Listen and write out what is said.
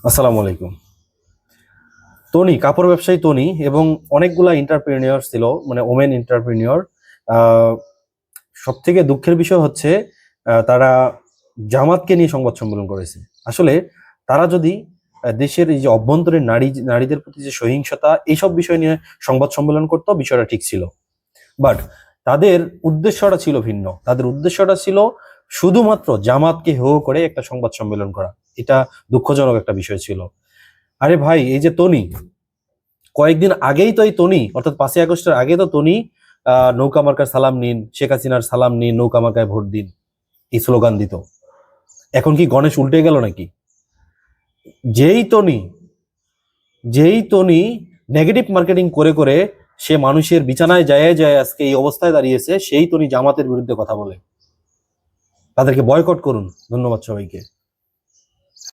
আসসালামু আলাইকুম। তনি কাপড় ব্যবসায়ী তনি এবং অনেকগুলা এন্টারপ্রেনিয়র ছিল, মানে ওমেন এন্টারপ্রেনিয়র। সব থেকে দুঃখের বিষয় হচ্ছে তারা জামাতকে নিয়ে সংবাদ সম্মেলন করেছে। আসলে তারা যদি দেশের এই যে অভ্যন্তরীণ নারীদের প্রতি যে সহিংসতা এইসব বিষয় নিয়ে সংবাদ সম্মেলন করতো, বিষয়টা ঠিক ছিল। বাট তাদের উদ্দেশ্যটা ছিল ভিন্ন। তাদের উদ্দেশ্যটা ছিল শুধুমাত্র জামাতকে হো করে একটা সংবাদ সম্মেলন করা। এটা দুঃখজনক একটা বিষয় ছিল। আরে ভাই, এই যে তনি, কয়েকদিন আগেই তো এই তনি, অর্থাৎ 5ই আগস্টের আগে তো তনি নৌকা মার্কার সালাম নিন, শেখ হাসিনার সালাম নিন, নৌকা মার্কায় ভোট দিন, এই স্লোগান দিত। এখন কি গণেশ উল্টে গেল নাকি? যেই তনি যেই তনি নেগেটিভ মার্কেটিং করে করে সে মানুষের বিছানায় যায় যায় আজকে এই অবস্থায় দাঁড়িয়েছে, সেই তনি জামাতের বিরুদ্ধে কথা বলে। তাদেরকে বয়কট করুন। ধন্যবাদ সবাইকে।